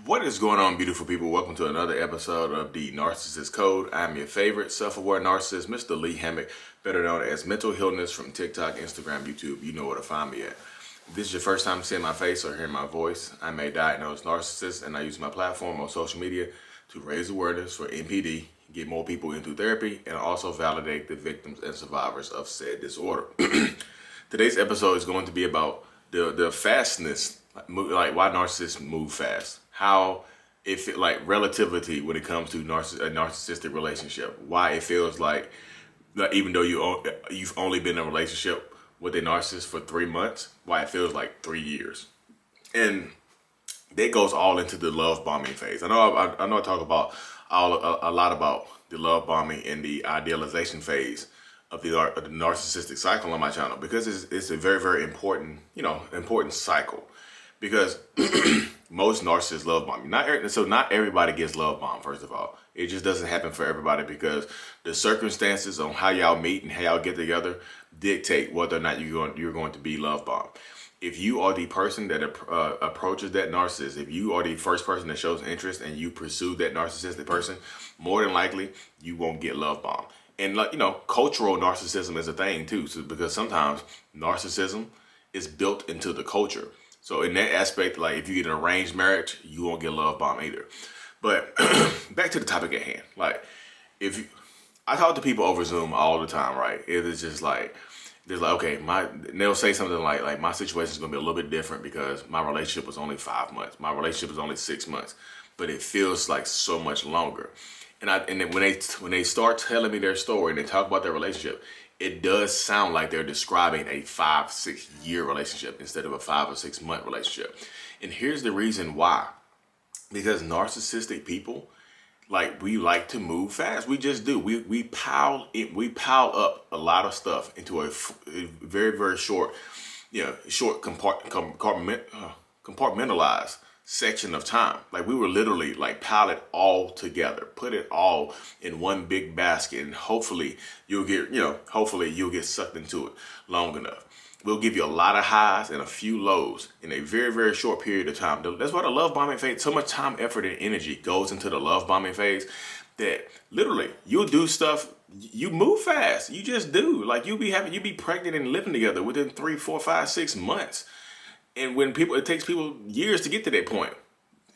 What is going on, beautiful people? Welcome to another episode of the Narcissist Code. I'm your favorite self-aware narcissist, Mr. Lee Hammock, better known as Mental Healness from TikTok, Instagram, YouTube. You know where to find me at. If this is your first time seeing my face or hearing my voice, I'm a diagnosed narcissist, and I use my platform on social media to raise awareness for NPD, get more people into therapy, and also validate the victims and survivors of said disorder. Today's episode is going to be about the fastness, like why narcissists move fast, how it like relativity when it comes to a narcissistic relationship, why it feels like even though you've only been in a relationship with a narcissist for 3 months, why it feels like 3 years, and that goes all into the love bombing phase. I know I talk about a lot about the love bombing and the idealization phase of the narcissistic cycle on my channel because it's a very important important cycle, because most narcissists love bomb. Not everybody gets love bombed. First of all, it just doesn't happen for everybody because the circumstances on how y'all meet and how y'all get together dictate whether or not you're going to be love bombed. If you are the person that approaches that narcissist, if you are the first person that shows interest and you pursue that narcissistic person, more than likely you won't get love bombed. And cultural narcissism is a thing too, because sometimes narcissism is built into the culture. So in that aspect, like if you get an arranged marriage, you won't get love bomb either. But back to the topic at hand. Like I talk to people over Zoom all the time, right? It is just like, okay, they'll say something like my situation is gonna be a little bit different because my relationship was only 5 months. My relationship was only 6 months, but it feels like so much longer. And then when they start telling me their story and they talk about their relationship, it does sound like they're describing a 5-6 year relationship instead of a 5 or 6 month relationship. And here's the reason why. Because narcissistic people, like, we like to move fast. We just do. We pile up a lot of stuff into a very short, compartmentalized section of time. Like, we were literally like pile it all together, put it all in one big basket, and hopefully you'll get sucked into it long enough. We'll give you a lot of highs and a few lows in a very short period of time. That's why the love bombing phase, so much time, effort, and energy goes into the love bombing phase that literally you'll do stuff. You move fast. You just do. Like, you'll be pregnant and living together within 3, 4, 5, 6 months. And it takes people years to get to that point.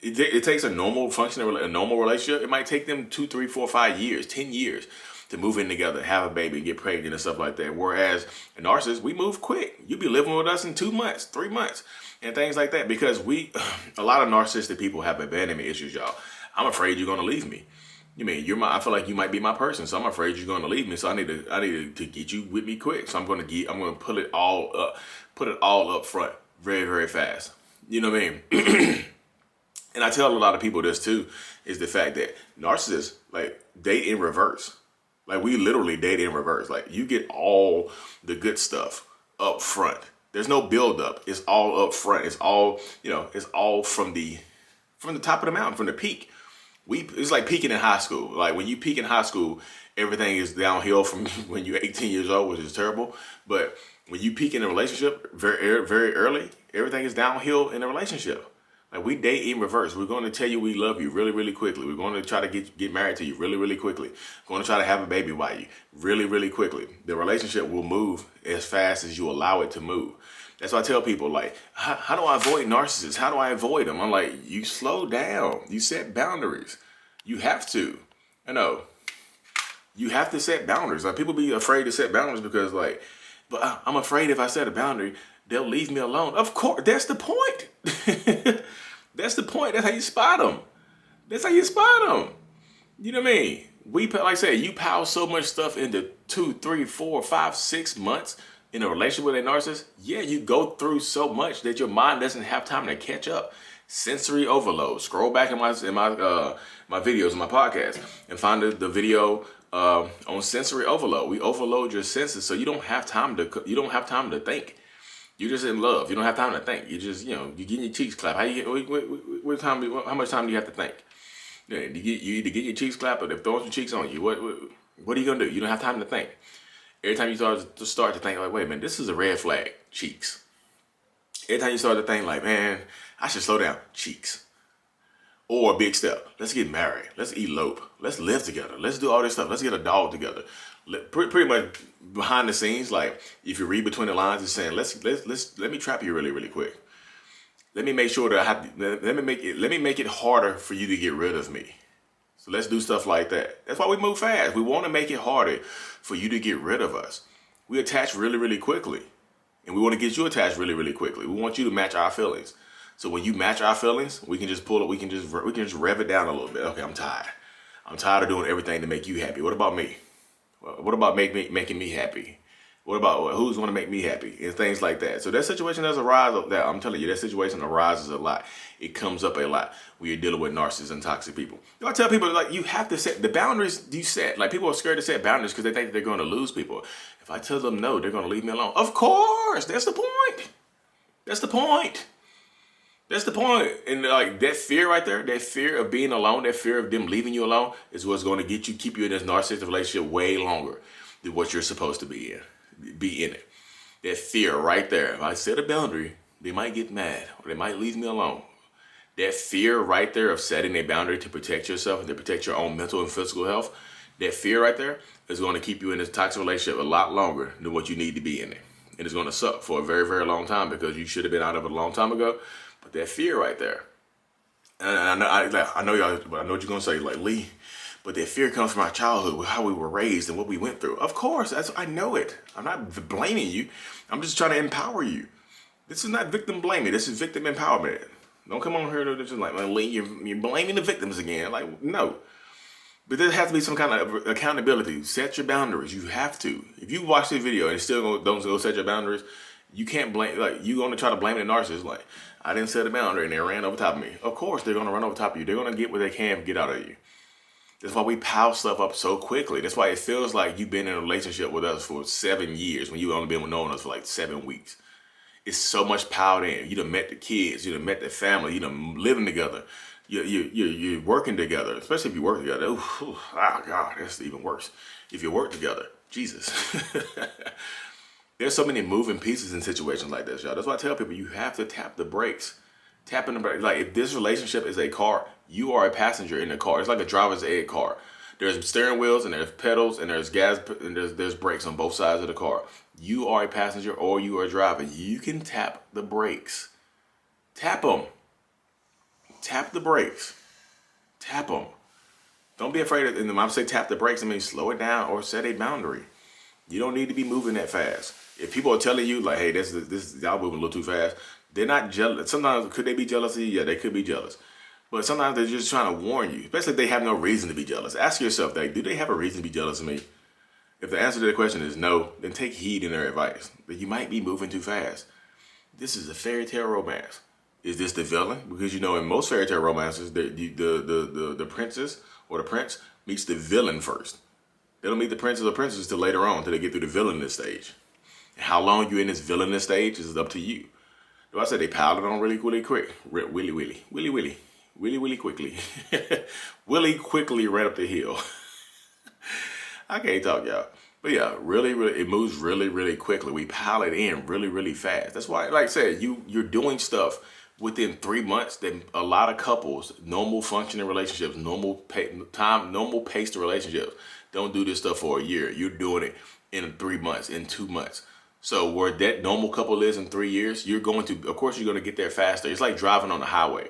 It takes a normal relationship. It might take them 2, 3, 4, 5 years, 10 years to move in together, have a baby, get pregnant and stuff like that. Whereas a narcissist, we move quick. You be living with us in 2 months, 3 months, and things like that. Because a lot of narcissistic people have abandonment issues, y'all. I'm afraid you're gonna leave me. I feel like you might be my person, so I'm afraid you're gonna leave me. So I need to get you with me quick. So I'm gonna put it all up front very fast. You know what I mean? And I tell a lot of people this too, is the fact that narcissists like date in reverse. Like, we literally date in reverse. Like, you get all the good stuff up front. There's no build up. It's all up front. It's all from the top of the mountain, from the peak. It's like peaking in high school. Like, when you peak in high school, everything is downhill from when you're 18 years old, which is terrible. But when you peak in a relationship very early, everything is downhill in a relationship. Like, we date in reverse. We're going to tell you we love you really quickly. We're going to try to get married to you really quickly. We're going to try to have a baby by you really quickly. The relationship will move as fast as you allow it to move. That's why I tell people, like, how do I avoid narcissists? How do I avoid them? I'm like, you slow down. You set boundaries. You have to. I know. You have to set boundaries. Like, people be afraid to set boundaries because, like, but I'm afraid if I set a boundary, they'll leave me alone. Of course, that's the point. That's the point. That's how you spot them. That's how you spot them. You know what I mean? Like I said, you pile so much stuff into 2, 3, 4, 5, 6 months in a relationship with a narcissist. Yeah, you go through so much that your mind doesn't have time to catch up. Sensory overload. Scroll back in my videos on my podcast and find the video on sensory overload. We overload your senses, so you don't have time to think. You're just in love. You don't have time to think. You just, you're getting your cheeks clapped. How much time do you have to think? Yeah, you either get your cheeks clapped or they're throwing some cheeks on you. What are you gonna do? You don't have time to think. Every time you start to think, like, wait a minute, this is a red flag. Cheeks. Every time you start to think, like, man, I should slow down. Cheeks. Or a big step. Let's get married. Let's elope. Let's live together. Let's do all this stuff. Let's get a dog together. Pretty much behind the scenes, like if you read between the lines, it's saying let me trap you really, really quick. Let me make sure that let me make it harder for you to get rid of me. So let's do stuff like that. That's why we move fast. We want to make it harder for you to get rid of us. We attach really, really quickly. And we want to get you attached really, really quickly. We want you to match our feelings. So when you match our feelings, we can just pull it. We can just rev it down a little bit. Okay, I'm tired. I'm tired of doing everything to make you happy. What about me? What about making me happy? What about who's going to make me happy and things like that? So that situation does arise. That I'm telling you, that situation arises a lot. It comes up a lot when you're dealing with narcissists and toxic people. I tell people, like, you have to set the boundaries you set. Like, people are scared to set boundaries because they think they're going to lose people. If I tell them no, they're going to leave me alone. Of course, that's the point. That's the point. That's the point. And like that fear right there, that fear of being alone, that fear of them leaving you alone is what's going to keep you in this narcissistic relationship way longer than what you're supposed to be in it. That fear right there. If I set a boundary, they might get mad or they might leave me alone. That fear right there of setting a boundary to protect yourself and to protect your own mental and physical health, that fear right there is going to keep you in this toxic relationship a lot longer than what you need to be in it. And it's going to suck for a very, very long time because you should have been out of it a long time ago. But that fear right there, and I know y'all, but I know what you're gonna say, like, Lee, but that fear comes from our childhood, how we were raised and what we went through. Of course, I know it. I'm not blaming you. I'm just trying to empower you. This is not victim blaming. This is victim empowerment. Don't come on here to just like, Lee, you're blaming the victims again. Like, no. But there has to be some kind of accountability. Set your boundaries. You have to. If you watch this video and still don't go set your boundaries, you can't blame, like, you're going to try to blame the narcissist. Like, I didn't set a boundary and they ran over top of me. Of course, they're going to run over top of you. They're going to get what they can get out of you. That's why we pile stuff up so quickly. That's why it feels like you've been in a relationship with us for 7 years when you've only been knowing us for like 7 weeks. It's so much piled in. You done met the kids. You done met the family. You done living together. You're working together, especially if you work together. Oh, God, that's even worse. If you work together, Jesus. There's so many moving pieces in situations like this, y'all. That's why I tell people you have to tap the brakes. Tapping the brakes. Like, if this relationship is a car, you are a passenger in the car. It's like a driver's ed car. There's steering wheels and there's pedals and there's gas and there's brakes on both sides of the car. You are a passenger or you are a driver. You can tap the brakes. Tap them. Tap the brakes. Tap them. Don't be afraid of, and when I say tap the brakes, I mean slow it down or set a boundary. You don't need to be moving that fast. If people are telling you, like, hey, this y'all moving a little too fast, they're not jealous. Sometimes, could they be jealous? Yeah, they could be jealous. But sometimes they're just trying to warn you, especially if they have no reason to be jealous. Ask yourself, like, do they have a reason to be jealous of me? If the answer to the question is no, then take heed in their advice. That you might be moving too fast. This is a fairy tale romance. Is this the villain? Because, you know, in most fairy tale romances, the princess or the prince meets the villain first. They don't meet the princess or princess till later on, till they get through the villainous stage. And how long you're in this villainous stage is up to you. Though I said they piled it on really, really quick. Willy quickly. Willy quickly ran up the hill. I can't talk, y'all. But yeah, really, it moves really, really quickly. We pile it in really, really fast. That's why, like I said, you're doing stuff within 3 months that a lot of couples, normal functioning relationships, normal paced relationships, don't do this stuff for a year. You're doing it in 3 months, in 2 months. So where that normal couple is in 3 years, of course, you're going to get there faster. It's like driving on the highway.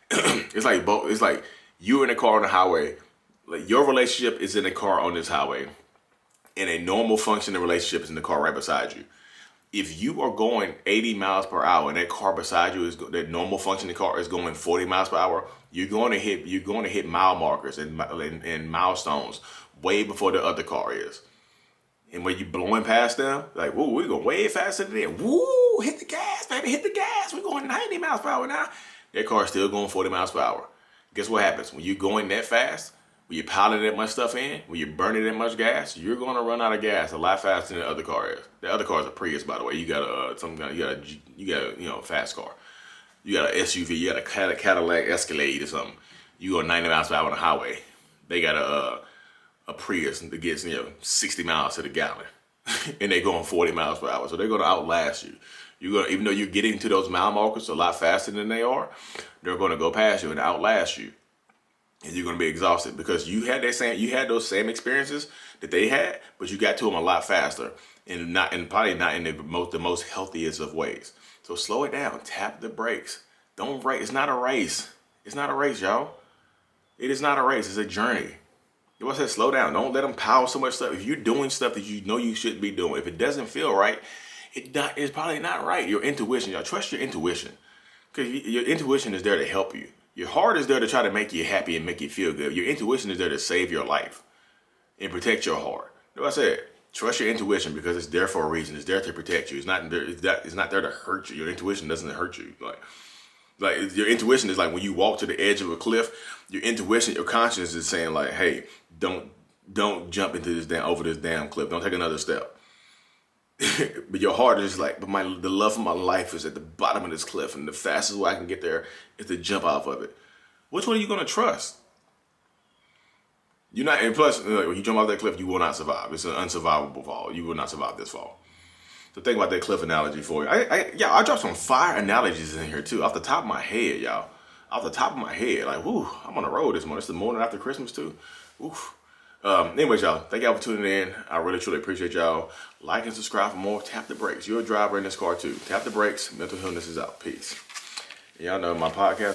It's like you're in a car on the highway. Like, your relationship is in a car on this highway, and a normal functioning relationship is in the car right beside you. If you are going 80 miles per hour and that car beside you that normal functioning car is going 40 miles per hour, you're going to hit mile markers and milestones way before the other car is. And when you blowing past them, like, whoa, we're going way faster than them. Woo, hit the gas, baby, hit the gas. We're going 90 miles per hour now. That car's still going 40 miles per hour. Guess what happens? When you're going that fast, when you're piling that much stuff in, when you're burning that much gas, you're going to run out of gas a lot faster than the other car is. The other car is a Prius, by the way. You got a fast car. You got an SUV. You got a Cadillac Escalade or something. You go 90 miles per hour on the highway. They got a Prius that gets 60 miles to the gallon, and they're going 40 miles per hour. So they're going to outlast you. Even though you're getting to those mile markers a lot faster than they are, they're going to go past you and outlast you. And you're going to be exhausted because you had those same experiences that they had, but you got to them a lot faster and probably not in the most healthiest of ways. So slow it down, tap the brakes. Don't race. It's not a race. It's not a race, y'all. It is not a race. It's a journey. You want to say slow down. Don't let them pile so much stuff. If you're doing stuff that you know you shouldn't be doing, if it doesn't feel right, it's probably not right. Your intuition, y'all, trust your intuition, because your intuition is there to help you. Your heart is there to try to make you happy and make you feel good. Your intuition is there to save your life and protect your heart. You know what I said? Trust your intuition because it's there for a reason. It's there to protect you. It's not there to hurt you. Your intuition doesn't hurt you. Like your intuition is like when you walk to the edge of a cliff, your intuition, your conscience is saying like, hey, don't jump into over this damn cliff. Don't take another step. But your heart is like, but the love of my life is at the bottom of this cliff, and the fastest way I can get there is to jump off of it. Which one are you going to trust? You're not, and plus, when you jump off that cliff, you will not survive. It's an unsurvivable fall. You will not survive this fall. So think about that cliff analogy for you. I dropped some fire analogies in here too, off the top of my head, y'all. Off the top of my head, like, whoo, I'm on the road this morning. It's the morning after Christmas too. Oof. Anyways, y'all, thank y'all for tuning in. I really, truly appreciate y'all. Like and subscribe for more. Tap the brakes. You're a driver in this car too. Tap the brakes. Mental illness is out. Peace. Y'all know my podcast.